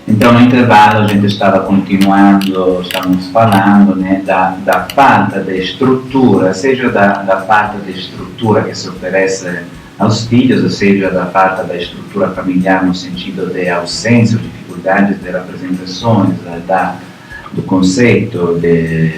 Então, no intervalo, a gente estávamos falando, né, da falta de estrutura, seja da falta de estrutura que se oferece aos filhos, ou seja, da falta da estrutura familiar no sentido de ausência ou dificuldades de representações do conceito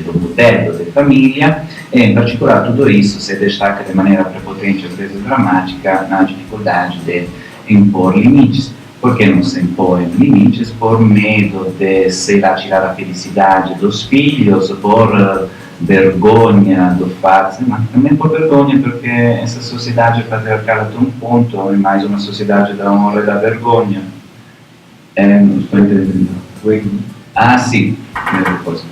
do modelo de família, e, em particular, tudo isso se destaca de maneira prepotente, às vezes dramática, na dificuldade de impor limites. Por que não se impõem limites? Por medo de, sei lá, tirar a felicidade dos filhos, por vergonha do fato, mas também por vergonha, porque essa sociedade patriarcal até um ponto é mais uma sociedade da honra e da vergonha. Não estou entendendo. Ah, sim, depois.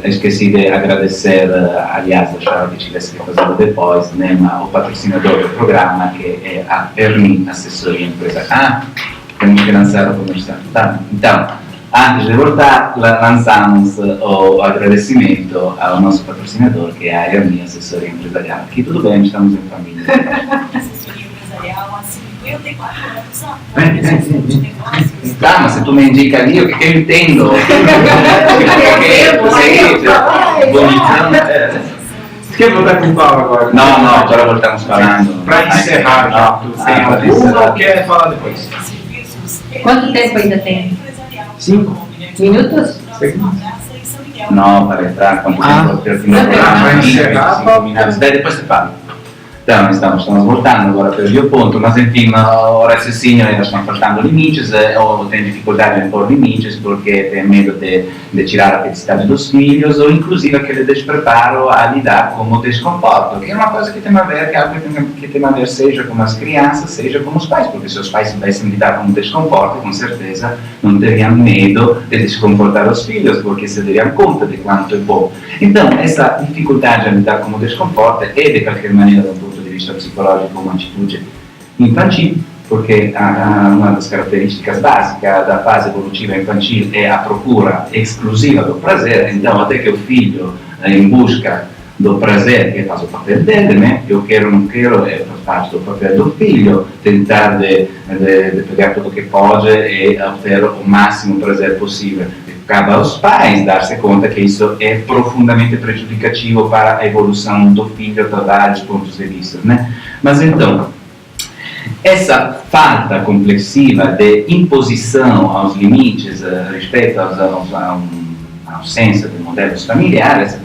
Esqueci de agradecer, aliás, achava que tivesse que fazê-lo depois, né, o patrocinador do programa, que é a Ermi Assessoria Empresarial. Temos que lançar o comercial. Tá? Então, antes de voltar, lançamos o agradecimento ao nosso patrocinador, que é a Ermi Assessoria Empresarial. Aqui tudo bem, estamos em família. Assessoria Empresarial, há 54 anos. Tá, mas se tu me indica ali, o que eu entendo? Bonitão. Quer voltar com o Paulo agora? Não, agora voltamos falando. Para encerrar já, tem alguma ou quer falar depois? Quanto tempo ainda tem? 5 minutos? Não, para entrar, quanto tempo eu tenho para encerrar, daí depois você fala. Então, estamos voltando agora para o ponto, mas enfim, o raciocínio ainda estão faltando limites, ou tem dificuldade em pôr limites porque tem medo de tirar a felicidade dos filhos, ou inclusive aquele despreparo a lidar com o desconforto, que é uma coisa que tem a ver, que tem a ver seja com as crianças, seja com os pais, porque se os pais soubessem lidar com o desconforto, com certeza não teriam medo de desconfortar os filhos, porque se dariam conta de quanto é bom. Então, essa dificuldade a lidar com o desconforto é, de qualquer maneira, do ponto de vista psicológico, uma atitude infantil, porque uma das características básicas da fase evolutiva infantil é a procura exclusiva do prazer. Então, até que o filho, em busca do prazer, que faz o papel dele, né? Eu quero, não quero, faz parte do papel do filho, tentar de pegar tudo o que pode e obter o máximo prazer possível. Cabe aos pais dar-se conta que isso é profundamente prejudicativo para a evolução do filho a vários pontos de vista, né? Mas então, essa falta complexiva de imposição aos limites respeito à ausência de modelos familiares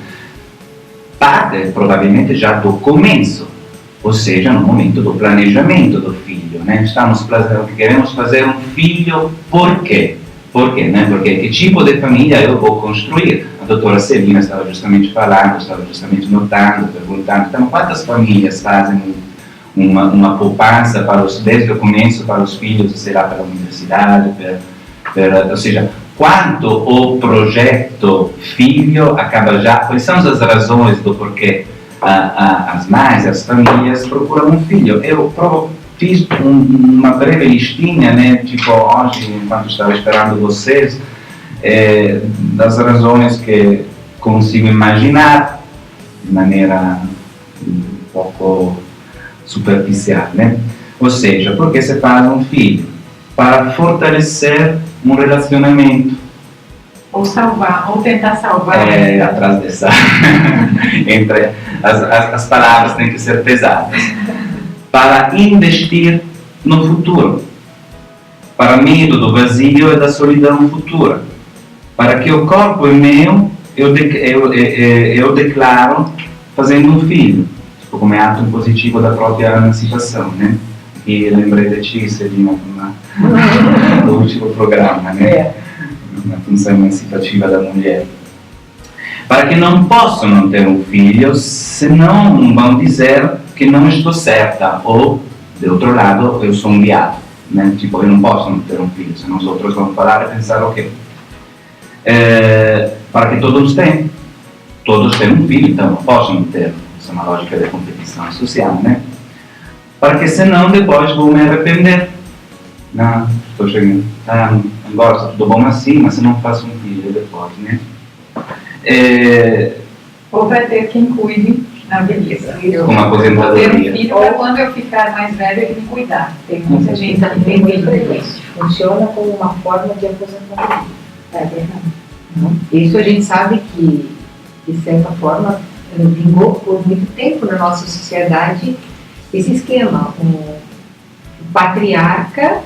parte provavelmente já do começo, ou seja, no momento do planejamento do filho, né? Queremos fazer um filho por quê? Por quê? Né? Porque que tipo de família eu vou construir? A doutora Celina estava justamente falando, estava justamente notando, perguntando, então, quantas famílias fazem uma poupança desde o começo para os filhos, sei lá, para a universidade, ou seja, quanto o projeto filho acaba já, quais são as razões do porquê as mães, as famílias procuram um filho? Eu fiz uma breve listinha, né, tipo hoje, enquanto estava esperando vocês, das razões que consigo imaginar de maneira um pouco superficial, né? Ou seja, porque se faz um filho? Para fortalecer um relacionamento. Ou salvar, ou tentar salvar. Atrás dessa... Entre as palavras têm que ser pesadas. Para investir no futuro, para medo do vazio e da solidão futura, para que o corpo é meu, eu declaro fazendo um filho, tipo, como é ato impositivo da própria emancipação, né? E lembrei de ti, Celina, no último programa, né? Na função emancipativa da mulher. Para que não posso não ter um filho, senão vão dizer que não estou certa, ou, de outro lado, eu sou um viado, né? Tipo, eu não posso não ter um filho, senão os outros vão falar e pensar o quê? Para que todos tenham um filho, então não posso não ter, isso é uma lógica de competição social, né? Para que senão depois vou me arrepender. Não, estou chegando, agora está tudo bom assim, mas se não faço um filho depois, né? Ou vai ter quem cuide na velhice. Com uma aposentadoria. Ou quando eu ficar mais velha, ele me cuidar. Tem muita gente que tem medo disso. funciona como uma forma de aposentadoria. É verdade. Isso a gente sabe que, de certa forma, vingou por muito tempo na nossa sociedade esse esquema. O patriarca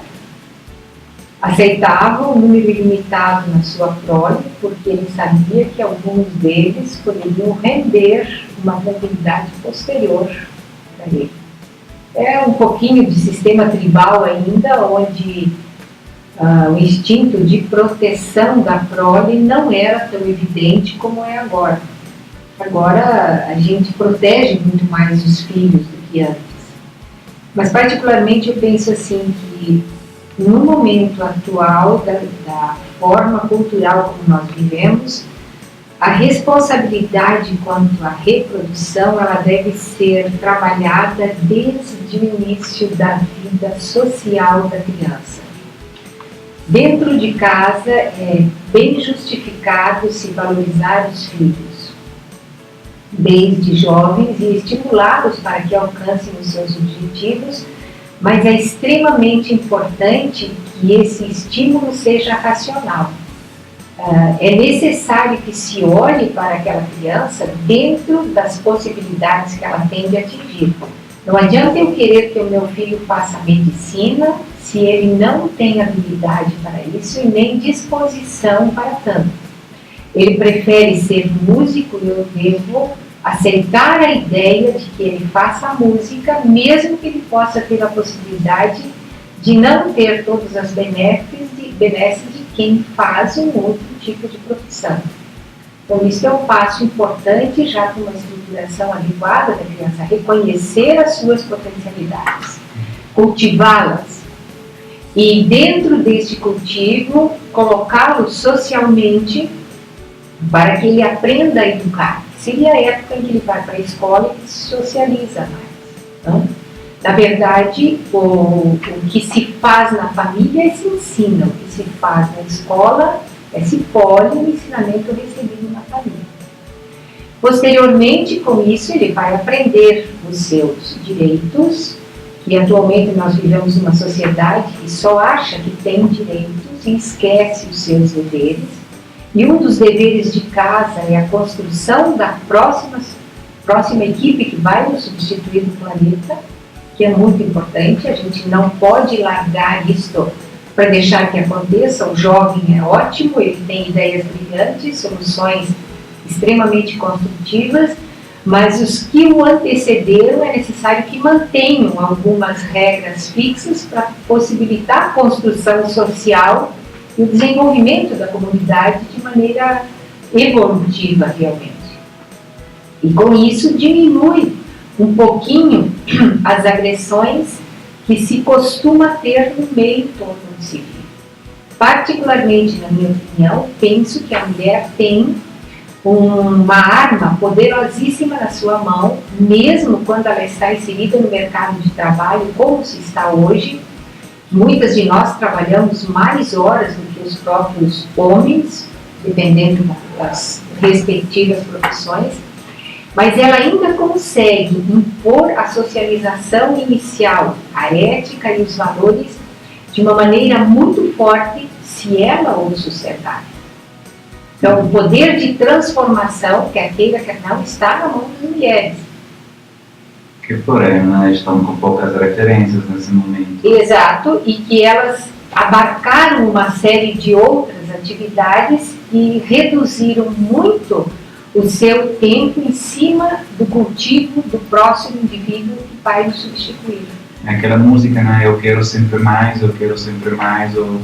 aceitava um número ilimitado na sua prole, porque ele sabia que alguns deles poderiam render uma tranquilidade posterior para ele. É um pouquinho de sistema tribal ainda, onde o instinto de proteção da prole não era tão evidente como é agora. Agora a gente protege muito mais os filhos do que antes. Mas particularmente eu penso assim que no momento atual da forma cultural como nós vivemos, a responsabilidade quanto à reprodução, ela deve ser trabalhada desde o início da vida social da criança. Dentro de casa é bem justificado se valorizar os filhos, desde jovens, e estimulá-los para que alcancem os seus objetivos, mas é extremamente importante que esse estímulo seja racional. É necessário que se olhe para aquela criança dentro das possibilidades que ela tem de atingir. Não adianta eu querer que o meu filho faça medicina se ele não tem habilidade para isso e nem disposição para tanto. Ele prefere ser músico e eu devo aceitar a ideia de que ele faça música, mesmo que ele possa ter a possibilidade de não ter todas as benesses de quem faz um outro tipo de profissão. Então, isso é um passo importante já para uma estruturação adequada da criança, reconhecer as suas potencialidades, cultivá-las e, dentro deste cultivo, colocá-lo socialmente para que ele aprenda a educar. Seria a época em que ele vai para a escola e se socializa mais. Não? Na verdade, o que se faz na família é se ensina, o que se faz na escola é se colhe o ensinamento recebido na família. Posteriormente, com isso, ele vai aprender os seus direitos, e atualmente nós vivemos numa sociedade que só acha que tem direitos e esquece os seus deveres. E um dos deveres de casa é a construção da próxima equipe que vai nos substituir no planeta, que é muito importante. A gente não pode largar isto para deixar que aconteça. O jovem é ótimo, ele tem ideias brilhantes, soluções extremamente construtivas, mas os que o antecederam é necessário que mantenham algumas regras fixas para possibilitar a construção social e o desenvolvimento da comunidade de maneira evolutiva realmente. E com isso diminui um pouquinho as agressões que se costuma ter no meio todo do civil. Particularmente, na minha opinião, penso que a mulher tem uma arma poderosíssima na sua mão, mesmo quando ela está inserida no mercado de trabalho, como se está hoje. Muitas de nós trabalhamos mais horas do que os próprios homens, dependendo das respectivas profissões, mas ela ainda consegue impor a socialização inicial, a ética e os valores de uma maneira muito forte, se ela ou a sociedade. Então, o poder de transformação, quer queira, quer não, está na mão das mulheres. Que porém, né, estão com poucas referências nesse momento. Exato, e que elas abarcaram uma série de outras atividades e reduziram muito o seu tempo em cima do cultivo do próximo indivíduo que vai o substituir. Aquela música, né, eu quero sempre mais, ou...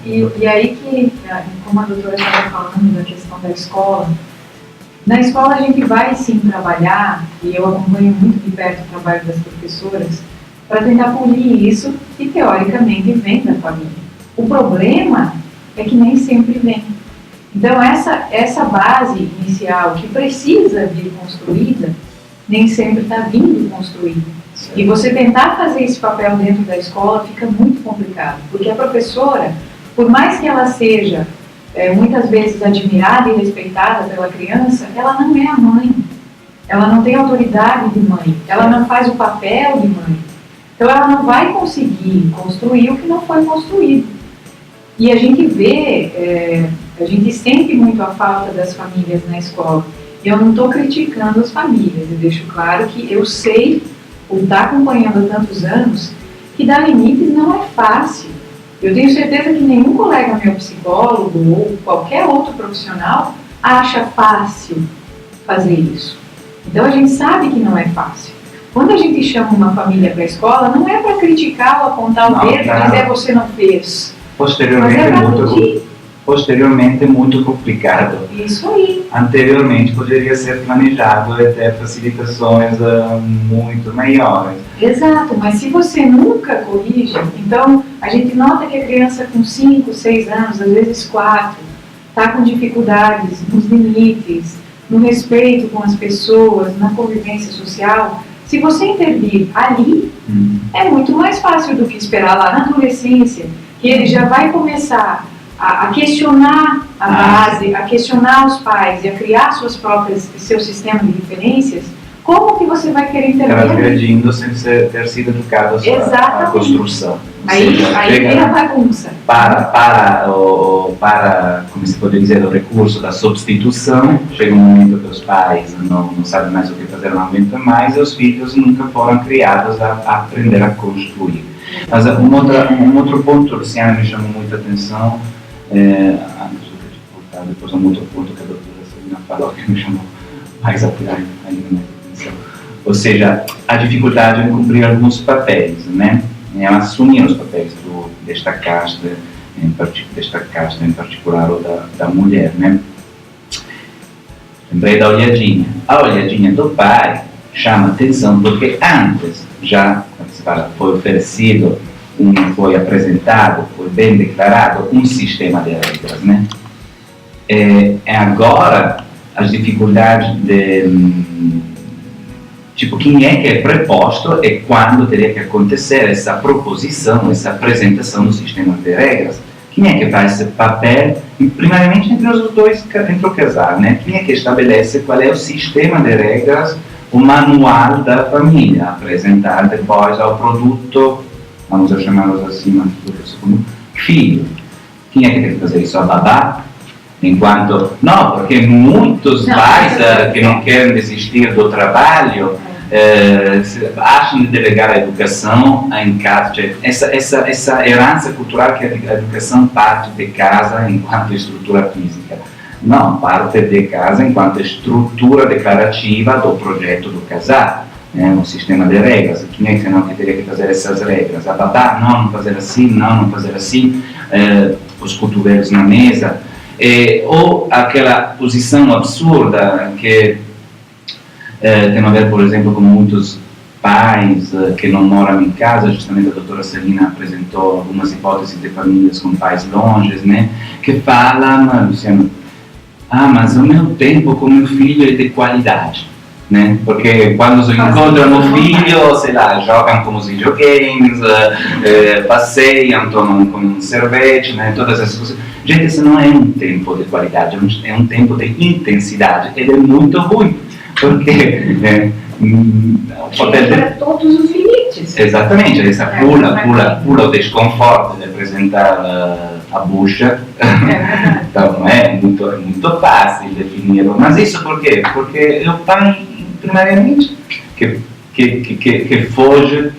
E aí que, como a doutora estava falando da questão da escola, na escola a gente vai sim trabalhar, e eu acompanho muito de perto o trabalho das professoras, para tentar polir isso que teoricamente vem da família. O problema é que nem sempre vem. Então essa base inicial que precisa vir construída, nem sempre está vindo construída. E você tentar fazer esse papel dentro da escola fica muito complicado, porque a professora, por mais que ela seja muitas vezes admirada e respeitada pela criança, ela não é a mãe, ela não tem autoridade de mãe, ela não faz o papel de mãe. Então ela não vai conseguir construir o que não foi construído. E a gente vê, a gente sente muito a falta das famílias na escola. E eu não estou criticando as famílias, eu deixo claro que eu sei, por estar acompanhando há tantos anos, que dar limites não é fácil. Eu tenho certeza que nenhum colega meu psicólogo ou qualquer outro profissional acha fácil fazer isso. Então a gente sabe que não é fácil. Quando a gente chama uma família para a escola, não é para criticar ou apontar o dedo e dizer você não fez. Posteriormente é muito complicado. Isso aí. Anteriormente poderia ser planejado e ter facilitações muito maiores. Exato, mas se você nunca corrige, então a gente nota que a criança com 5, 6 anos, às vezes 4, está com dificuldades nos limites, no respeito com as pessoas, na convivência social. Se você intervir ali, é muito mais fácil do que esperar lá na adolescência, que ele já vai começar a questionar a base, a questionar os pais e a criar seu sistema de referências. Como que você vai querer intervir? Transgredindo sem ter sido educado a construção. Aí vira bagunça. Para, como se pode dizer, o recurso da substituição, chega um momento que os pais não sabem mais o que fazer, não aguentam mais, e os filhos nunca foram criados a aprender a construir. Mas um outro ponto, Luciana, me chamou muita atenção, depois um outro ponto que a doutora Celina falou que me chamou mais ainda mais atenção. Ou seja, a dificuldade em cumprir alguns papéis, né? Em assumir os papéis desta casta em particular, ou da mulher, né? Lembrei da olhadinha. A olhadinha do pai chama atenção porque antes já foi oferecido, foi apresentado, foi bem declarado um sistema de regras, né? Agora as dificuldades tipo, quem é que é preposto e quando teria que acontecer essa proposição, essa apresentação do sistema de regras. Quem é que faz esse papel, primeiramente entre os dois, entre o casal, né? Quem é que estabelece qual é o sistema de regras, o manual da família, apresentar depois ao produto, vamos chamá-los assim, mas como filho. Quem é que tem que fazer isso? A babá? Não, porque muitos pais que não querem desistir do trabalho acham de delegar a educação em casa. Essa herança cultural que a educação parte de casa enquanto estrutura física. Não, parte de casa enquanto estrutura declarativa do projeto do casal. Um sistema de regras. Quem é que não teria que fazer essas regras? A babá, não fazer assim, não fazer assim. Os cotovelos na mesa. Ou aquela posição absurda que tem a ver, por exemplo, com muitos pais que não moram em casa. Justamente a doutora Celina apresentou algumas hipóteses de famílias com pais longes, né, que falam, Luciano, mas o meu tempo com meu filho é de qualidade, né, porque quando encontram o filho, sei lá, jogam com os videogames, passeiam, tomam com um sorvete, né, todas essas coisas. Gente, isso não é um tempo de qualidade, é um tempo de intensidade. Ele é muito ruim, porque para todos os limites. Exatamente, essa pula o desconforto de apresentar a bucha. Então não é muito fácil definir. Mas isso por quê? Porque é o pai, primariamente, que fuge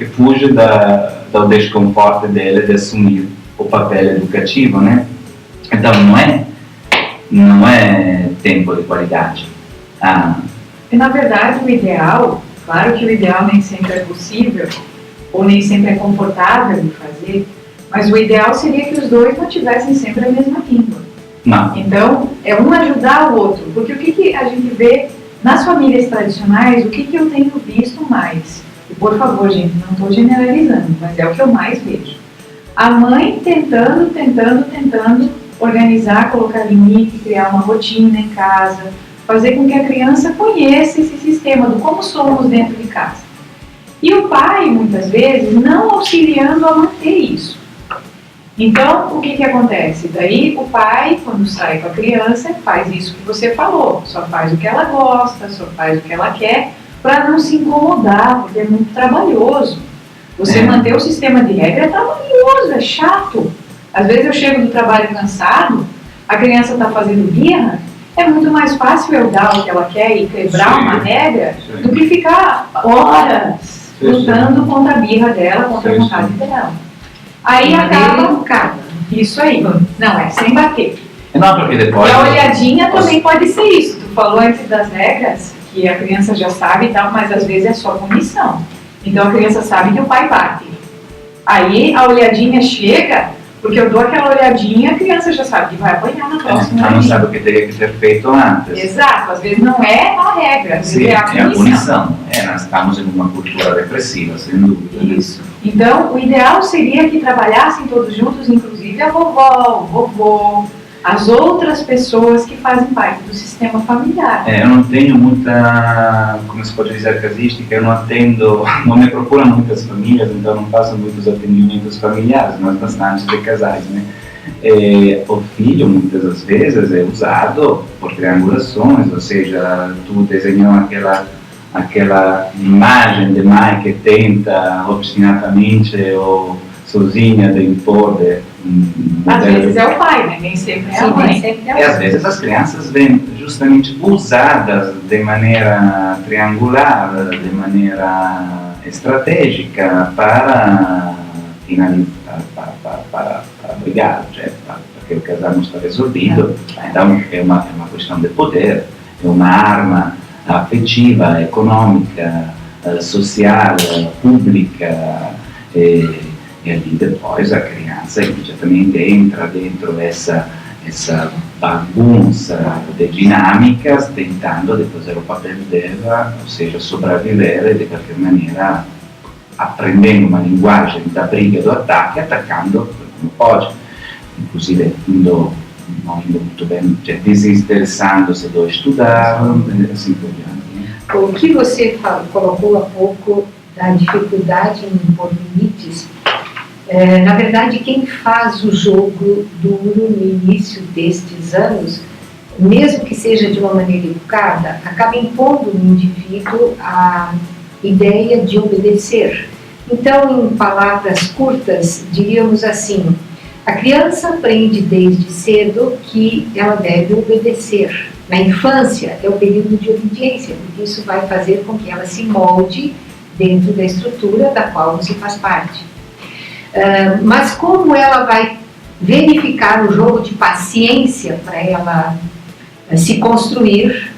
do desconforto dele de assumir o papel educativo, né? Então não é tempo de qualidade. E na verdade o ideal, claro que o ideal nem sempre é possível, ou nem sempre é confortável de fazer, mas o ideal seria que os dois não tivessem sempre a mesma língua. Não. Então, é um ajudar o outro, porque o que a gente vê nas famílias tradicionais, o que eu tenho visto mais? E por favor, gente, não estou generalizando, mas é o que eu mais vejo. A mãe tentando organizar, colocar limite, criar uma rotina em casa, fazer com que a criança conheça esse sistema do como somos dentro de casa. E o pai, muitas vezes, não auxiliando a manter isso. Então, o que acontece? Daí, o pai, quando sai com a criança, faz isso que você falou. Só faz o que ela gosta, só faz o que ela quer, para não se incomodar, porque é muito trabalhoso. Você manter o sistema de regra é trabalhoso, é chato. Às vezes eu chego do trabalho cansado, a criança está fazendo birra, é muito mais fácil eu dar o que ela quer e quebrar uma regra do que ficar horas lutando contra a birra dela, contra a vontade dela. Aí acaba educada. Isso aí. Não, é sem bater. Não, porque depois... E a olhadinha também pode ser isso. Tu falou antes das regras, que a criança já sabe e tal, mas às vezes é só punição. Então a criança sabe que o pai bate. Aí a olhadinha chega, porque eu dou aquela olhadinha, a criança já sabe que vai apanhar na próxima. Ela não sabe o que teria que ter feito antes. Exato, às vezes não é a regra, às vezes Sim, é a punição. Nós estamos em uma cultura repressiva, sem dúvida. Isso. Então, o ideal seria que trabalhassem todos juntos, inclusive a vovó, o vovô, as outras pessoas que fazem parte do sistema familiar. Eu não tenho muita, como se pode dizer, casística, eu não atendo, não me procuram muitas famílias, então não faço muitos atendimentos familiares, mas bastante de casais, né? O filho, muitas das vezes, é usado por triangulações, ou seja, tu desenhou aquela imagem de mãe que tenta obstinadamente ou sozinha de impor às vezes é o pai, né? Nem sempre é a mãe. E às vezes as crianças vêm justamente usadas de maneira triangular, de maneira estratégica para finalizar, para brigar, porque o casal não está resolvido. Então é uma questão de poder, é uma arma afetiva, econômica, social, pública, e ali depois a criança imediatamente entra dentro dessa bagunça de dinâmicas, tentando de fazer o papel dela, ou seja, sobreviver e de qualquer maneira aprendendo uma linguagem da briga, do ataque, atacando como pode, inclusive não indo muito bem, desinteressando-se do estudar, assim por diante. O que você colocou há pouco da dificuldade em impor limites, na verdade, quem faz o jogo duro no início destes anos, mesmo que seja de uma maneira educada, acaba impondo no indivíduo a ideia de obedecer. Então, em palavras curtas, diríamos assim: a criança aprende desde cedo que ela deve obedecer. Na infância é o período de obediência, porque isso vai fazer com que ela se molde dentro da estrutura da qual você faz parte. Mas como ela vai verificar o jogo de paciência para ela se construir,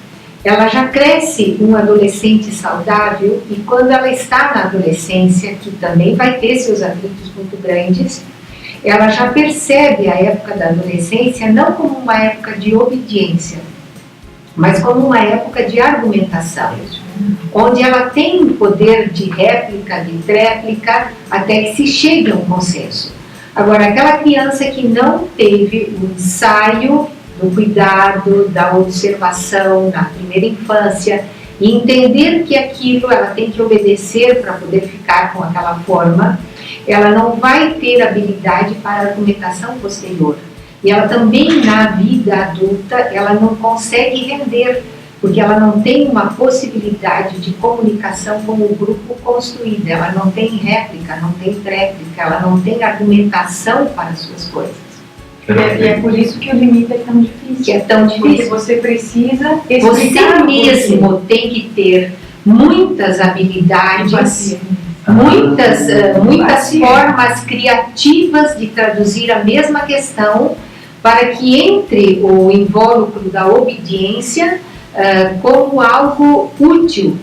ela já cresce um adolescente saudável, e quando ela está na adolescência, que também vai ter seus atritos muito grandes, ela já percebe a época da adolescência não como uma época de obediência, mas como uma época de argumentação, onde ela tem um poder de réplica, de tréplica, até que se chegue a um consenso. Agora, aquela criança que não teve o ensaio do cuidado, da observação na primeira infância, e entender que aquilo ela tem que obedecer para poder ficar com aquela forma, ela não vai ter habilidade para argumentação posterior. E ela também, na vida adulta, ela não consegue render, porque ela não tem uma possibilidade de comunicação com o grupo construída, ela não tem réplica, não tem tréplica, ela não tem argumentação para as suas coisas. E é por isso que o limite é tão difícil. Que é tão difícil. Porque você precisa Você mesmo tem que ter muitas habilidades, muitas formas criativas de traduzir a mesma questão, para que entre o invólucro da obediência como algo útil,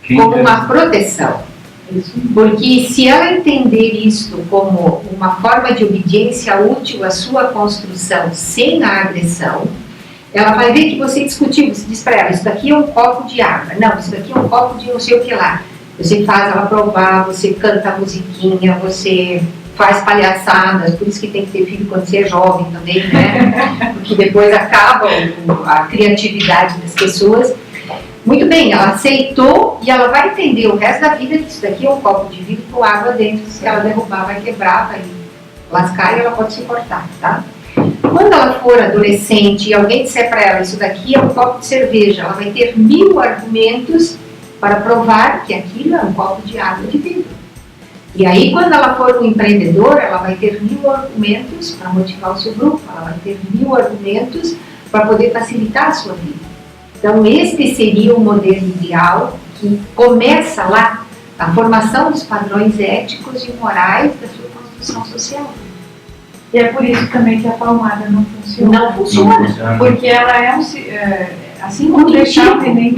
como uma proteção. Porque se ela entender isto como uma forma de obediência útil à sua construção sem a agressão, ela vai ver que você discutiu, você diz para ela: isso daqui é um copo de água, não, isso daqui é um copo de não sei o que lá. Você faz ela provar, você canta a musiquinha, você faz palhaçadas, por isso que tem que ter filho quando você é jovem também, né? Porque depois acaba a criatividade das pessoas. Muito bem, ela aceitou e ela vai entender o resto da vida que isso daqui é um copo de vidro com água dentro, se ela derrubar vai quebrar, vai lascar e ela pode se cortar, tá? Quando ela for adolescente e alguém disser para ela: isso daqui é um copo de cerveja, ela vai ter 1000 argumentos para provar que aquilo é um copo de água de vidro. E aí, quando ela for um empreendedor, ela vai ter 1000 argumentos para motivar o seu grupo, ela vai ter 1000 argumentos para poder facilitar a sua vida. Então, este seria o modelo ideal que começa lá, a formação dos padrões éticos e morais da sua construção social. E é por isso também que a palmada não funciona. Não funciona. Não funciona. Porque ela é assim como deixar o neném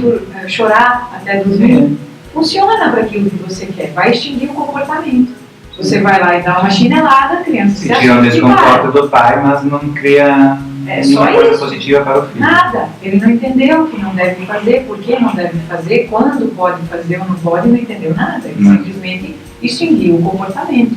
chorar até dormir, funciona para aquilo que você quer, vai extinguir o comportamento. Se você vai lá e dá uma chinelada, a criança Se se tira o assusta e desconforto para. do pai, mas não cria É nenhuma só coisa isso. positiva para o filho. Nada. Ele não entendeu o que não deve fazer, por que não deve fazer, quando pode fazer ou não pode, não entendeu nada. Ele simplesmente extinguiu o comportamento.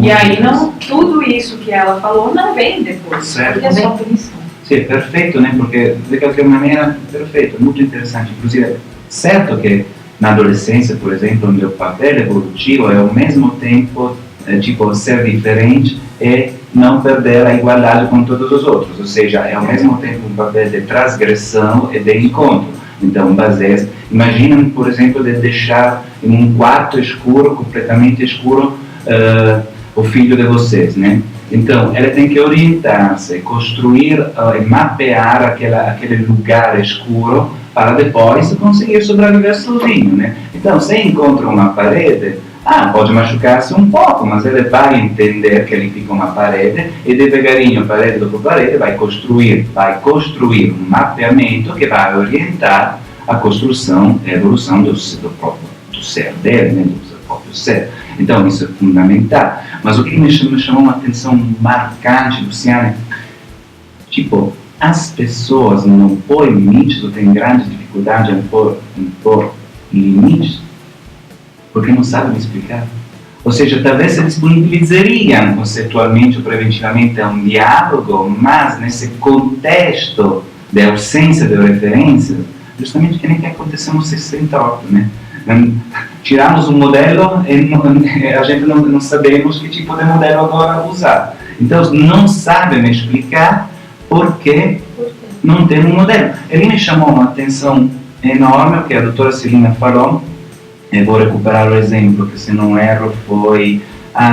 E aí não, tudo isso que ela falou não vem depois, Certo. porque é só punição. Sì, perfetto, né? Perché di qualche maniera perfetto, molto interessante. Inclusive, certo che na adolescência, por exemplo, o meu papel evolutivo é ao mesmo tempo tipo ser diferente e não perder a igualdade com todos os outros, ou seja, é ao mesmo tempo um papel de transgressão e de encontro. Então, imaginem, por exemplo, de deixar em um quarto escuro, completamente escuro, o filho de vocês, né? Então, ela tem que orientar-se, construir e mapear aquele lugar escuro para depois conseguir sobreviver sozinho, né? Então, se encontra uma parede, pode machucar-se um pouco, mas ele vai entender que ele fica uma parede e devagarinho, parede dopo parede, vai construir um mapeamento que vai orientar a construção e a evolução do ser dele, né? Do seu próprio ser. Então, isso é fundamental. Mas o que me chamou uma atenção marcante, Luciana, tipo, as pessoas não põem limites ou têm grande dificuldade em pôr limites porque não sabem explicar. Ou seja, talvez se disponibilizariam conceitualmente ou preventivamente a um diálogo, mas nesse contexto de ausência de referências, justamente o que nem que aconteceu no 68, né? Tiramos um modelo e a gente não sabemos que tipo de modelo agora usar. Então, não sabem explicar por que não tem um modelo. Ele me chamou uma atenção enorme, que a doutora Celina falou, e vou recuperar o exemplo, que se não erro foi,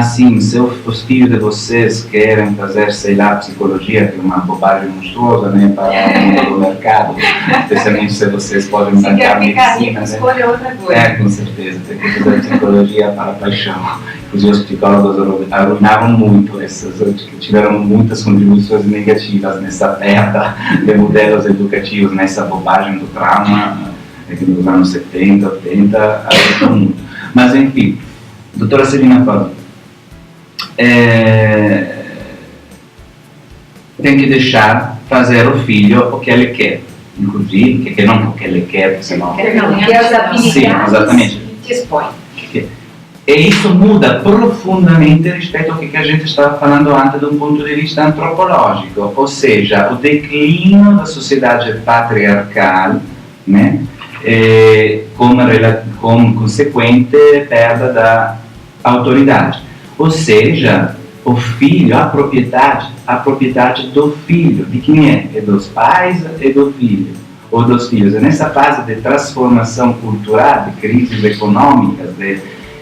sim, se os filhos de vocês querem fazer, sei lá, psicologia, que é uma bobagem monstruosa, né, para o mundo do mercado, especialmente se vocês podem bancar medicina, né? Escolha outra coisa. Com certeza, tem que fazer psicologia para a paixão. Inclusive os psicólogos arruinavam muito tiveram muitas contribuições negativas nessa perda de modelos educativos, nessa bobagem do trauma, que nos anos 70, 80, ajudou muito. Mas enfim, doutora Celina fala, tem que deixar fazer o filho o que ele quer, inclusive, que não o que ele quer, porque senão... Que as habilidades Sim, exatamente. te expõem. E isso muda profundamente rispetto ao que a gente estava falando antes de um ponto de vista antropológico, ou seja, o declínio da sociedade patriarcal, né, com consequente perda da autoridade. Ou seja, o filho, a propriedade do filho, de quem é? É dos pais e do filho, ou dos filhos. E nessa fase de transformação cultural, de crises econômicas,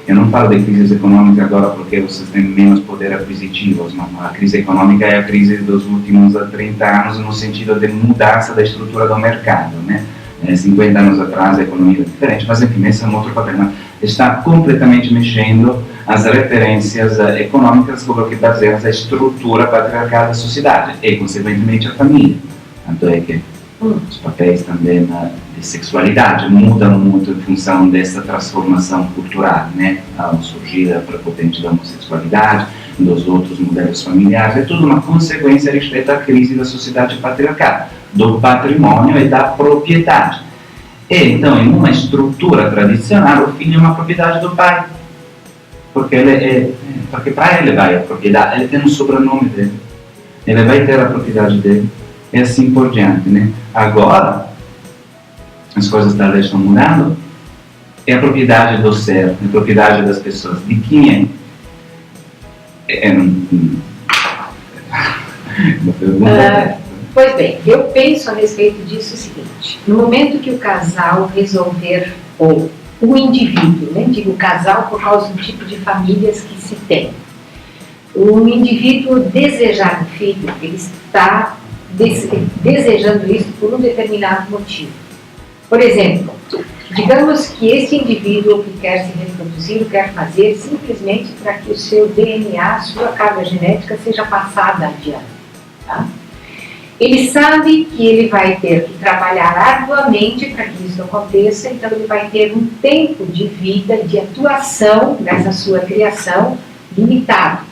eu não falo de crises econômicas agora porque vocês têm menos poder aquisitivo, mas a crise econômica é a crise dos últimos 30 anos no sentido de mudança da estrutura do mercado, né? 50 anos atrás a economia era diferente, mas enfim, esse é um outro problema. Está completamente mexendo as referências econômicas sobre o que baseia a estrutura patriarcal da sociedade e, consequentemente, a família. Tanto é que os papéis também de sexualidade mudam muito em função dessa transformação cultural, né? Ao surgir a prepotente da homossexualidade, dos outros modelos familiares, é tudo uma consequência a respeito à crise da sociedade patriarcal, do patrimônio e da propriedade. E então, em uma estrutura tradicional, o filho é uma propriedade do pai, porque para ele vai a propriedade, ele tem um sobrenome dele, ele vai ter a propriedade dele, e assim por diante, né? Agora, as coisas da lei estão mudando, é a propriedade do ser, é a propriedade das pessoas. De quem é? Uma pergunta. Pois bem, eu penso a respeito disso o seguinte: no momento que o casal resolver, ou o indivíduo, nem digo casal por causa do tipo de famílias que se tem. O indivíduo desejar um filho, ele está desejando isso por um determinado motivo. Por exemplo, digamos que esse indivíduo que quer se reproduzir, o quer fazer simplesmente para que o seu DNA, sua carga genética, seja passada adiante. Tá? Ele sabe que ele vai ter que trabalhar arduamente para que isso aconteça, então ele vai ter um tempo de vida, de atuação nessa sua criação limitado,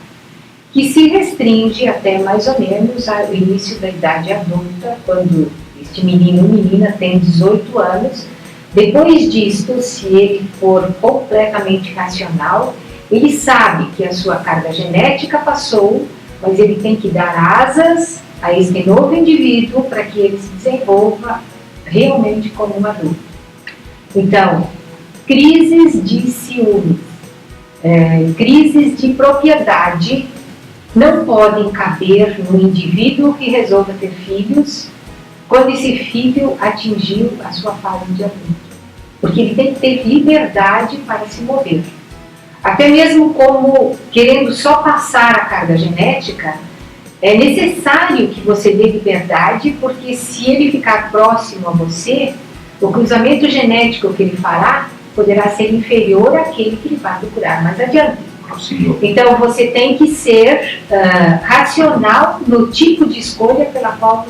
que se restringe até mais ou menos ao início da idade adulta, quando este menino ou menina tem 18 anos. Depois disto, se ele for completamente racional, ele sabe que a sua carga genética passou, mas ele tem que dar asas a este novo indivíduo para que ele se desenvolva realmente como um adulto. Então, crises de ciúme, crises de propriedade não podem caber no indivíduo que resolva ter filhos quando esse filho atingiu a sua fase de adulto. Porque ele tem que ter liberdade para se mover. Até mesmo como querendo só passar a carga genética, é necessário que você dê liberdade, porque se ele ficar próximo a você, o cruzamento genético que ele fará poderá ser inferior àquele que ele vai procurar mais adiante. Então você tem que ser racional no tipo de escolha pela qual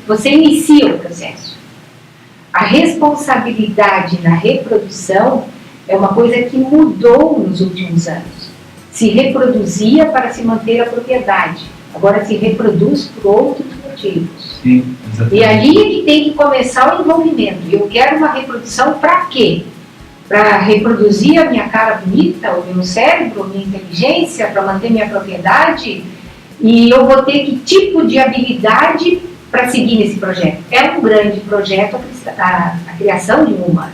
você inicia o processo. A responsabilidade na reprodução é uma coisa que mudou nos últimos anos. Se reproduzia para se manter a propriedade, agora se reproduz por outros motivos. Sim, e ali é que tem que começar o envolvimento. Eu quero uma reprodução para quê? Para reproduzir a minha cara bonita, o meu cérebro, a minha inteligência, para manter minha propriedade, e eu vou ter que tipo de habilidade para seguir nesse projeto. É um grande projeto a criação de um humano.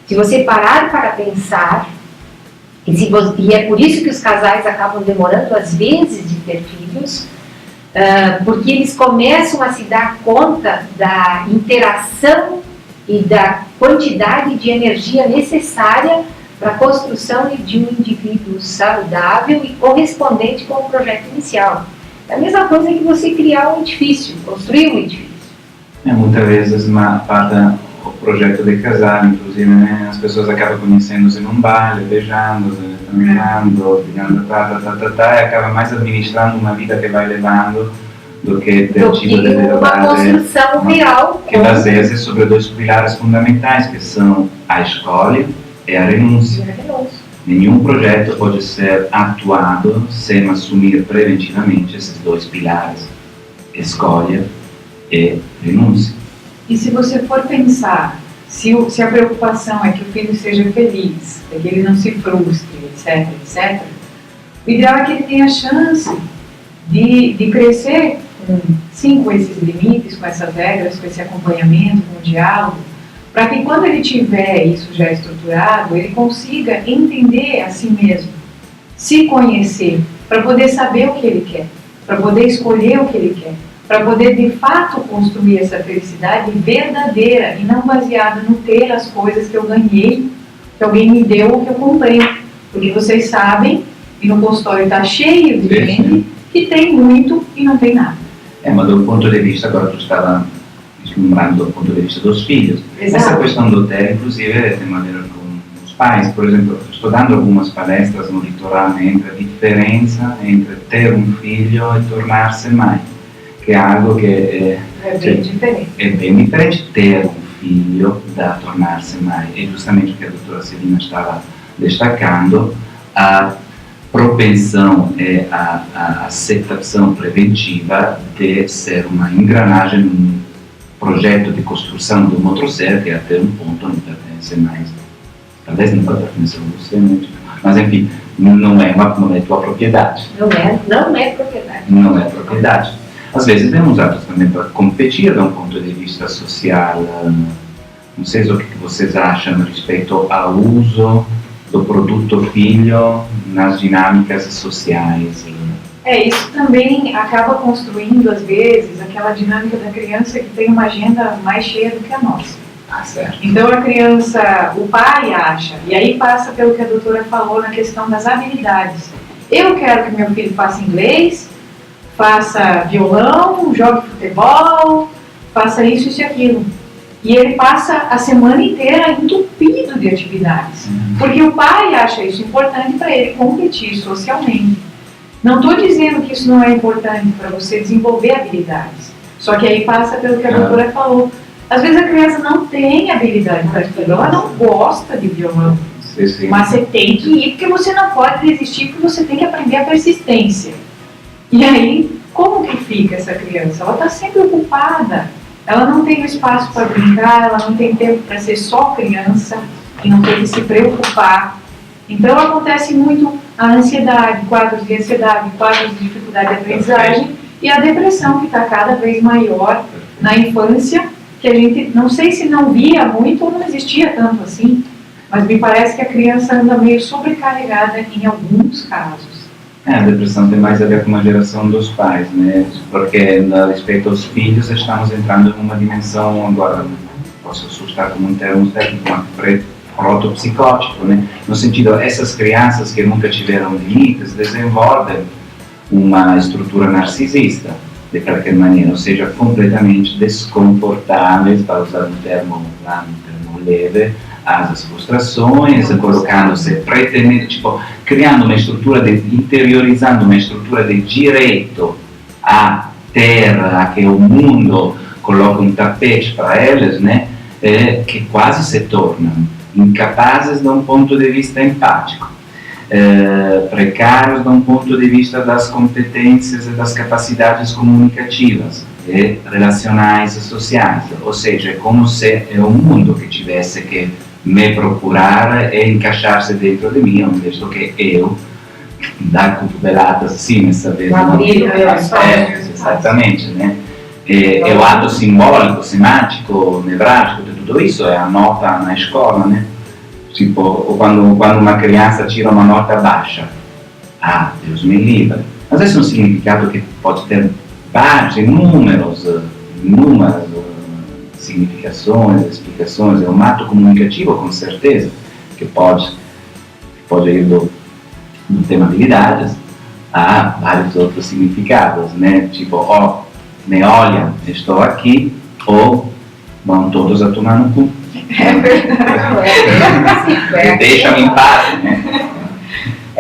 Se você parar para pensar, e é por isso que os casais acabam demorando às vezes de ter filhos, porque eles começam a se dar conta da interação e da quantidade de energia necessária para a construção de um indivíduo saudável e correspondente com o projeto inicial. É a mesma coisa que você criar um edifício, construir um edifício. Muitas vezes o projeto de casar, inclusive, né, as pessoas acabam conhecendo-se num baile, beijando-se, caminhando, e acaba mais administrando uma vida que vai levando do que ter tido de verdade uma construção real. Que baseia-se sobre dois pilares fundamentais, que são a escolha e a renúncia. Nenhum projeto pode ser atuado sem assumir preventivamente esses dois pilares, escolha e renúncia. E se você for pensar, se a preocupação é que o filho seja feliz, é que ele não se frustre, etc, etc, o ideal é que ele tenha a chance de crescer, sim, com esses limites, com essas regras, com esse acompanhamento, com o diálogo, para que quando ele tiver isso já estruturado, ele consiga entender a si mesmo, se conhecer, para poder saber o que ele quer, para poder escolher o que ele quer, para poder de fato construir essa felicidade verdadeira e não baseada no ter as coisas que eu ganhei, que alguém me deu ou que eu comprei. Porque vocês sabem, e no consultório está cheio de gente que tem muito e não tem nada. Mas do ponto de vista, agora tu estava lembrando do ponto de vista dos filhos. Exato. Essa questão do ter, inclusive, tem maneira com os pais. Por exemplo, estou dando algumas palestras no litoral entre a diferença entre ter um filho e tornar-se mãe, que é algo que é bem diferente. É bem diferente ter um filho da tornar-se mãe. É justamente o que a doutora Celina estava destacando, a propensão e a aceitação preventiva de ser uma engrenagem num projeto de construção de um outro ser que até um ponto não pertence mais. Talvez não pode pertencer a você, mas enfim, não é tua propriedade. Não é propriedade. Não é propriedade. Às vezes vem usados também para competir de um ponto de vista social. Não sei o que vocês acham a respeito ao uso do produto filho nas dinâmicas sociais. Isso também acaba construindo, às vezes, aquela dinâmica da criança que tem uma agenda mais cheia do que a nossa. Ah, certo. Então a criança, o pai acha, e aí passa pelo que a doutora falou na questão das habilidades. Eu quero que meu filho faça inglês, faça violão, jogue futebol, faça isso e aquilo. E ele passa a semana inteira entupido de atividades. Porque o pai acha isso importante para ele competir socialmente. Não estou dizendo que isso não é importante para você desenvolver habilidades. Só que aí passa pelo que a doutora falou. Às vezes a criança não tem habilidade para aquilo, ela não gosta de violão. Sim. Mas você tem que ir porque você não pode desistir, porque você tem que aprender a persistência. E aí, como que fica essa criança? Ela está sempre ocupada. Ela não tem espaço para brincar, ela não tem tempo para ser só criança e não tem que se preocupar. Então acontece muito a ansiedade, quadros de ansiedade, quadros de dificuldade de aprendizagem e a depressão que está cada vez maior na infância, que a gente não sei se não via muito ou não existia tanto assim, mas me parece que a criança anda meio sobrecarregada em alguns casos. A depressão tem mais a ver com a geração dos pais, né? Porque, no respeito aos filhos, estamos entrando numa dimensão, agora, posso assustar como um termo técnico, protopsicótico, né? No sentido, essas crianças que nunca tiveram limites desenvolvem uma estrutura narcisista, de qualquer maneira, ou seja, completamente desconfortáveis, para usar um termo leve, às frustrações, colocando-se, pretendendo, tipo, criando uma estrutura, interiorizando uma estrutura de direito à terra, a que o mundo coloca um tapete para eles, né, que quase se tornam incapazes de um ponto de vista empático, precários de um ponto de vista das competências e das capacidades comunicativas e relacionais e sociais, ou seja, é como se é um mundo que tivesse que me procurar e encaixar-se dentro de mim, onde estou que eu dar cotoveladas assim, nessa vez. Exatamente, né? É o ato simbólico, semático, nevrático de tudo isso, é a nota na escola, né? Tipo, quando uma criança tira uma nota baixa, Deus me livre. Mas esse é um significado que pode ter vários, inúmeras significações, explicações. É um ato comunicativo, com certeza, que pode ir do tema habilidades a vários outros significados, né? Tipo, me olha, estou aqui, ou vão todos a tomar no cu. É verdade. Deixa-me em paz, né?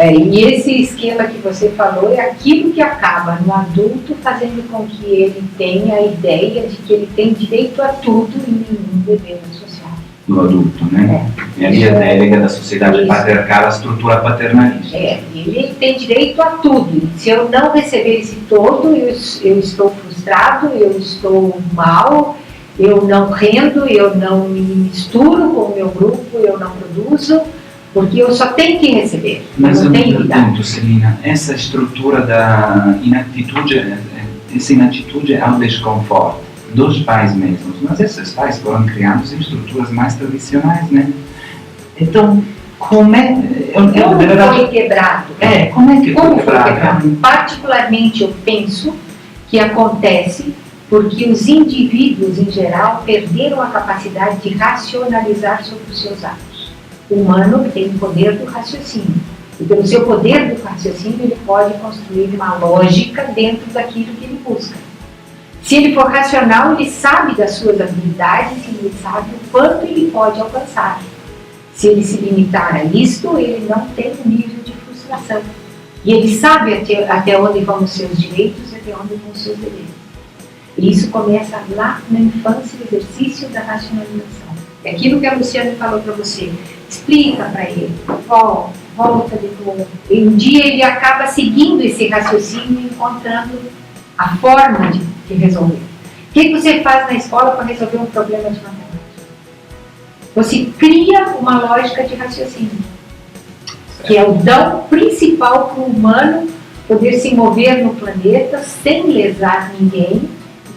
E esse esquema que você falou é aquilo que acaba no adulto fazendo com que ele tenha a ideia de que ele tem direito a tudo e nenhum dever social. No adulto, né? É a ideia da sociedade patriarcal, a estrutura paternalista. Ele tem direito a tudo. Se eu não receber esse todo, eu estou frustrado, eu estou mal, eu não rendo, eu não me misturo com o meu grupo, eu não produzo, porque eu só tenho que receber. Mas eu me pergunto, pergunto, Celina, essa estrutura da inaptitude, essa inaptitude ao desconforto dos pais mesmos, mas esses pais foram criados em estruturas mais tradicionais, né? Então, como é... Como foi quebrado? Como é que foi Como quebrado? foi quebrado? Particularmente, eu penso que acontece porque os indivíduos, em geral, perderam a capacidade de racionalizar sobre os seus atos. O humano tem o poder do raciocínio. E pelo seu poder do raciocínio, ele pode construir uma lógica dentro daquilo que ele busca. Se ele for racional, ele sabe das suas habilidades e ele sabe o quanto ele pode alcançar. Se ele se limitar a isto, ele não tem um nível de frustração. E ele sabe até onde vão os seus direitos e até onde vão os seus deveres. E isso começa lá na infância, o exercício da racionalização. É aquilo que a Luciana falou para você. Explica para ele, volta depois. E um dia ele acaba seguindo esse raciocínio e encontrando a forma de resolver. O que você faz na escola para resolver um problema de matemática? Você cria uma lógica de raciocínio, que é o dom principal para o humano poder se mover no planeta sem lesar ninguém,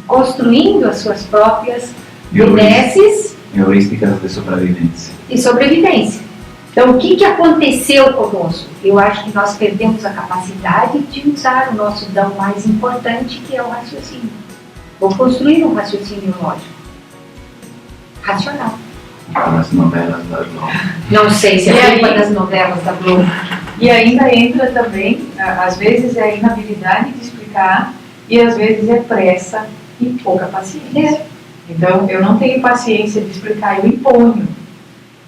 construindo as suas próprias benesses heurísticas de sobrevivência. e sobrevivência. Então, o que aconteceu conosco? Eu acho que nós perdemos a capacidade de usar o nosso dom mais importante, que é o raciocínio. Ou construir um raciocínio lógico. racional. As novelas da Globo. Não sei se E é aí? culpa das novelas da Globo. E ainda entra também, às vezes é a inabilidade de explicar e às vezes é pressa e pouca paciência. Então, eu não tenho paciência de explicar, eu imponho.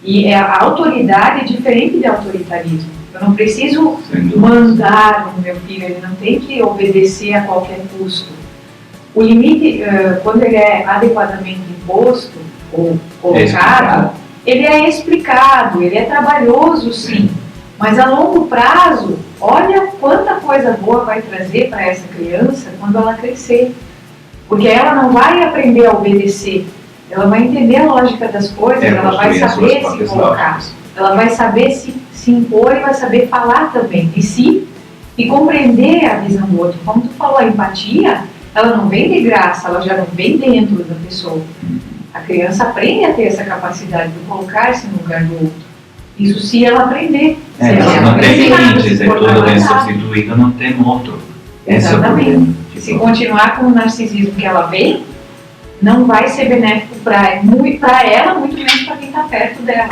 E a autoridade é diferente de autoritarismo. Eu não preciso Sem dúvida. mandar no meu filho, ele não tem que obedecer a qualquer custo. O limite, quando ele é adequadamente imposto ou colocado, explicado. ele é explicado, ele é trabalhoso sim, mas a longo prazo, olha quanta coisa boa vai trazer para essa criança quando ela crescer. Porque ela não vai aprender a obedecer, ela vai entender a lógica das coisas, ela vai construir as suas saber se próprias colocar, lógicas. ela vai saber se impor e vai saber falar também de si e compreender a visão do outro. Como tu falou, a empatia, ela não vem de graça, ela já não vem dentro da pessoa. A criança aprende a ter essa capacidade de colocar-se no lugar do outro. Isso se ela aprender. Se ela Mas não tem ensinar, limites, se é for tudo bem trabalhado. substituído, não tem outro. Esse é o Exatamente. problema. Se Tipo, continuar com o narcisismo que ela vem, não vai ser benéfico para ela, muito menos para quem está perto dela.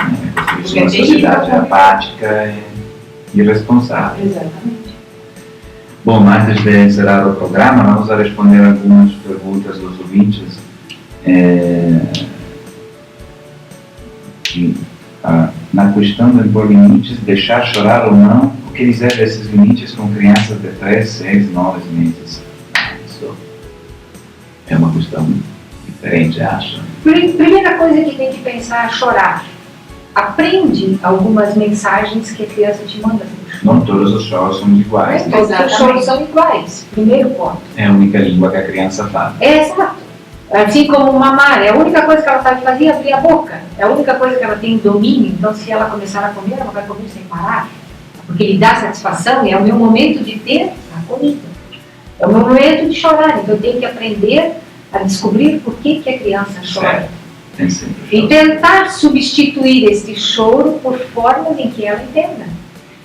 isso é uma sociedade apática e irresponsável. Exatamente. Bom, antes de encerrar o programa, vamos a responder algumas perguntas dos ouvintes. Na questão do impor limites, deixar chorar ou não, o que dizer desses limites com crianças de 3, 6, 9 meses? Isso é uma questão diferente, acho. Primeira coisa que tem que pensar é chorar. Aprende algumas mensagens que a criança te manda. Não todos os choros são iguais, né? Todos os choros são iguais. Primeiro ponto. É a única língua que a criança fala. É exato. Assim como mamar, é a única coisa que ela sabe fazer é abrir a boca. É a única coisa que ela tem domínio. Então, se ela começar a comer, ela vai comer sem parar. Porque lhe dá satisfação e é o meu momento de ter a comida. É o meu momento de chorar. Então, eu tenho que aprender a descobrir por que a criança chora. Certo. Tem sempre E choro. tentar substituir esse choro por formas em que ela entenda.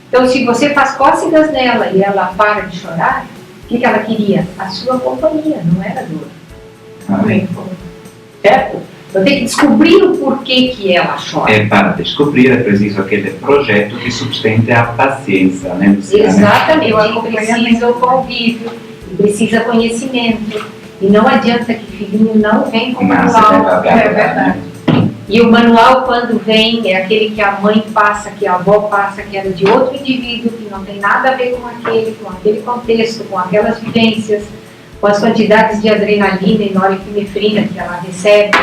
Então, se você faz cócegas nela e ela para de chorar, o que ela queria? A sua companhia, não era dor. Certo? Eu tenho que descobrir o porquê que ela chora. Para descobrir é preciso aquele projeto que sustente a paciência, né, Luciana? Exatamente, precisa o convívio, precisa conhecimento. E não adianta que filhinho não vem com manual. É verdade. E o manual, quando vem, é aquele que a mãe passa, que a avó passa, que era de outro indivíduo, que não tem nada a ver com aquele contexto, com aquelas vivências, com as quantidades de adrenalina e norepinefrina que ela recebe,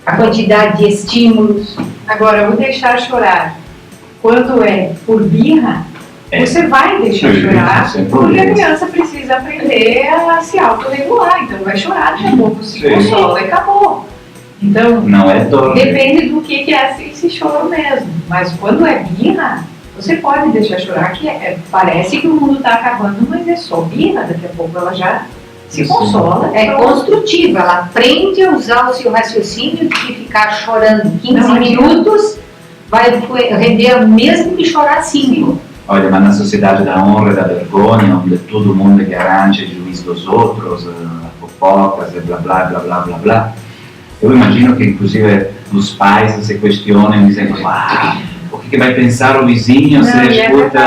a quantidade de estímulos. Agora, o deixar chorar, quando é por birra, você vai deixar chorar, sem porque a problemas. criança precisa aprender a se autorregular. Então, vai chorar, daqui a pouco se consola e acabou. Então, Não é dor. depende do que é esse choro mesmo. Mas quando é birra, você pode deixar chorar, que parece que o mundo está acabando, mas é só birra. Daqui a pouco ela já se Isso. consola. É construtiva, ela aprende a usar o seu raciocínio de que ficar chorando 15 Não, minutos vai render o mesmo que chorar 5. Olha, mas na sociedade da honra e da vergonha, onde todo mundo é garante de juiz dos outros, fofocas e blá blá blá blá blá blá, eu imagino que inclusive os pais se questionem dizendo, o que vai pensar o vizinho se Não, e é escuta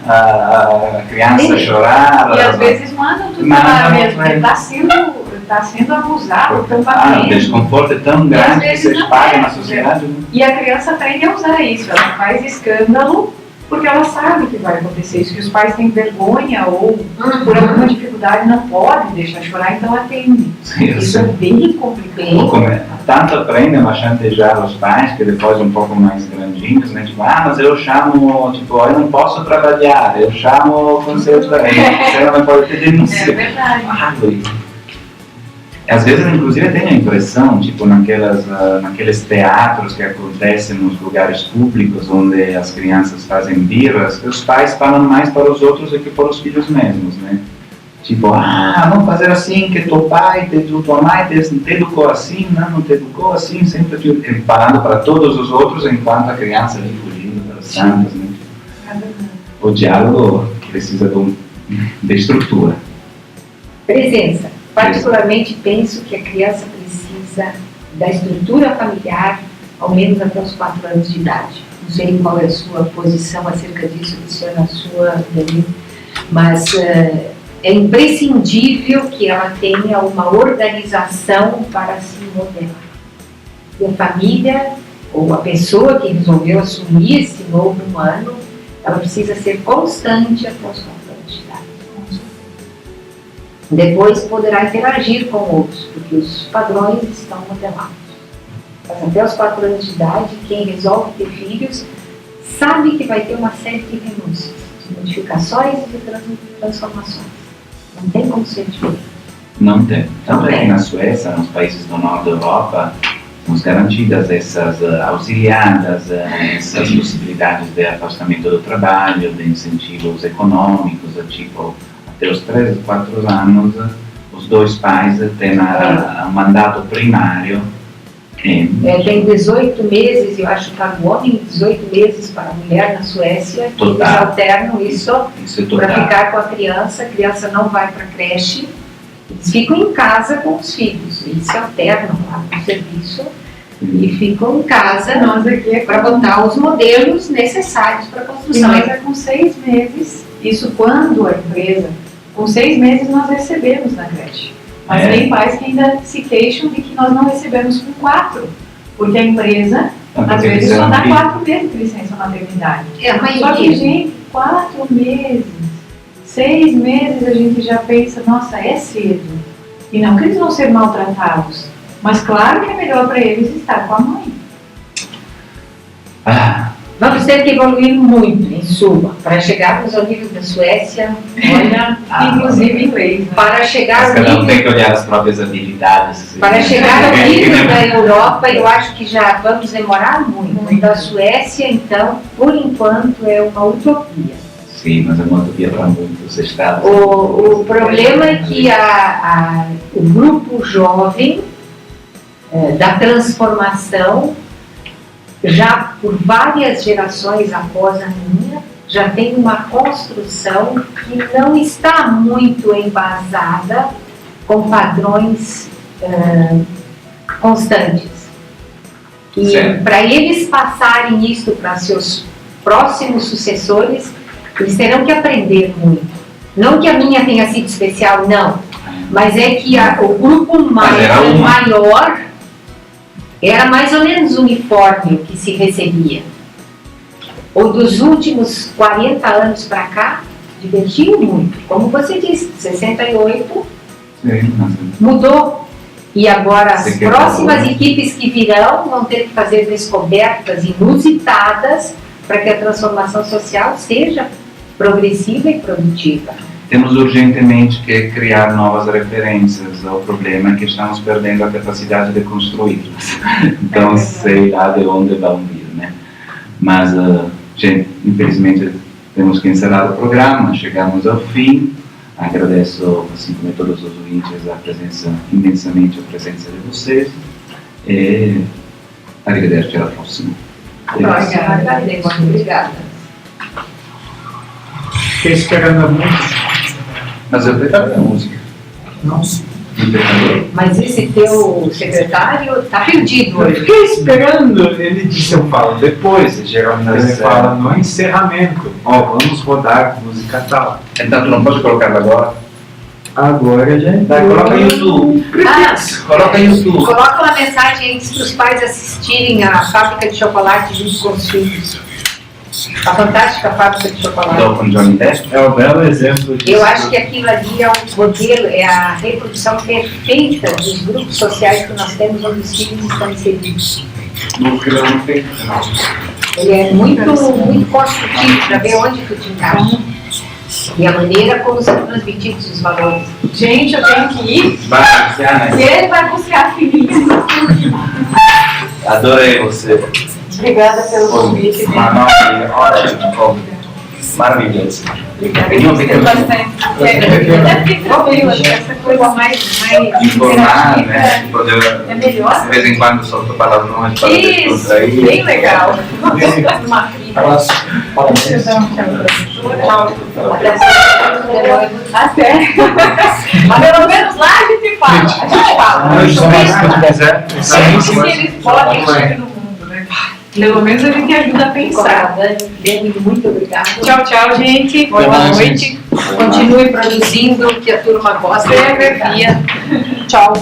a criança chorar? E às vezes mandam tudo Mas lá não, mesmo, mas- porque está sendo abusado O tampamente. desconforto é tão grande que vezes se não espalha é, na sociedade. né? E a criança aprende a usar isso, ela faz escândalo porque ela sabe que vai acontecer isso, que os pais têm vergonha ou por alguma dificuldade não pode deixar chorar, então atende. Isso é bem complicado. Tanto aprendem a chantagear os pais, que depois um pouco mais grandinhos, né? Tipo, mas eu chamo, eu não posso trabalhar, eu chamo o conselho da você não pode ter É denúncia. verdade. Luiz. Às vezes, inclusive, tenho a impressão, naqueles teatros que acontecem nos lugares públicos, onde as crianças fazem birras, os pais falam mais para os outros do que para os filhos mesmos, né? Tipo, vamos fazer assim, que teu pai, tua mãe te educou assim, não te educou assim, sempre falando para todos os outros, enquanto a criança ali fugindo pelas santas, né? O diálogo precisa de estrutura. Presença. Particularmente penso que a criança precisa da estrutura familiar, ao menos até os 4 anos de idade. Não sei qual é a sua posição acerca disso, Luciana, a sua, mas é imprescindível que ela tenha uma organização para se modelar. E a família, ou a pessoa que resolveu assumir esse novo humano, ela precisa ser constante até os 4 anos de idade. Depois poderá interagir com outros, porque os padrões estão modelados. Mas até os 4 anos de idade, quem resolve ter filhos sabe que vai ter uma série de renúncias, de modificações e de transformações. Não tem como ser diferente. Não tem. Tanto é que na Suécia, nos países do norte da Europa, temos garantidas essas auxiliadas, essas possibilidades de afastamento do trabalho, de incentivos econômicos, tipo, até os 3 ou 4 anos, os 2 pais têm um mandato primário. Tem 18 meses, eu acho, para o homem, 18 meses para a mulher na Suécia, que eles alternam isso para ficar com a criança não vai para a creche, eles ficam em casa com os filhos, eles se alternam lá no serviço e ficam em casa para botar os modelos necessários para a construção. Mas é com 6 meses, isso quando a empresa, com 6 meses nós recebemos na creche. Mas tem pais que ainda se queixam de que nós não recebemos com 4, porque a empresa, às vezes, só dá 4 meses de licença maternidade. Só que, gente, 4 meses, 6 meses a gente já pensa, nossa, é cedo. E não que eles vão ser maltratados, mas claro que é melhor para eles estar com a mãe. Vamos ter que evoluir muito, em suma, para chegarmos ao nível da Suécia, olha, inclusive inglês. Para chegar ao nível... tem que olhar as próprias habilidades. Para chegar ao nível da Europa, eu acho que já vamos demorar muito. Da Suécia, então, por enquanto, é uma utopia. Sim, mas é uma utopia para muitos estados. O problema é que o grupo jovem da transformação, já por várias gerações após a minha, já tem uma construção que não está muito embasada com padrões constantes. E para eles passarem isso para seus próximos sucessores, eles terão que aprender muito. Não que a minha tenha sido especial, não. Mas é que o grupo maior era mais ou menos uniforme o que se recebia. O dos últimos 40 anos para cá, divertiu muito. Como você disse, 68 mudou. E agora as próximas equipes que virão vão ter que fazer descobertas inusitadas para que a transformação social seja progressiva e produtiva. Temos urgentemente que criar novas referências. O problema é que estamos perdendo a capacidade de construí-las. Então, sei lá de onde vão vir, né? Mas, gente, infelizmente, temos que encerrar o programa. Chegamos ao fim. Agradeço, assim como todos os ouvintes, imensamente a presença de vocês. E arrivederci alla prossima. Obrigada. Fiquei esperando a música. Mas eu preparei a música. Nossa. Mas esse teu secretário está perdido Eu hoje. fiquei esperando. Ele disse, eu falo depois. Geralmente ele fala no encerramento. Vamos rodar música tal. Então, tu não pode colocar agora? Agora, gente. Coloca no YouTube. Coloca no YouTube. Coloca uma mensagem antes para os pais assistirem a fábrica de chocolate junto com os filhos. A fantástica fábrica de chocolate. Com Johnny Depp. É um belo exemplo disso. Eu acho que aquilo ali é um modelo, é a reprodução perfeita dos grupos sociais que nós temos onde os filhos estão inseridos. Ele é muito construtivo para ver onde tu te encaixa. E a maneira como são transmitidos os valores. Gente, eu tenho que ir. Vai, E ele vai buscar filhinhos. adorei você. Obrigada pelo convite. Ótimo. Maravilhoso. Obrigada. Bastante. Até fica essa coisa mais Informar, né? interativa. Poder, É melhor. de vez em quando solto palavrões para Isso, descontrair. bem legal. Uma filha. Parabéns. Até. Mas pelo menos lá a gente fala, a gente fala. Mas se quiser, Sempre que eles podem chegar no mundo, né? Pelo menos a gente ajuda a pensar. Muito obrigada. Tchau, tchau, gente. Boa noite. Continue produzindo o que a turma gosta e a Tchau.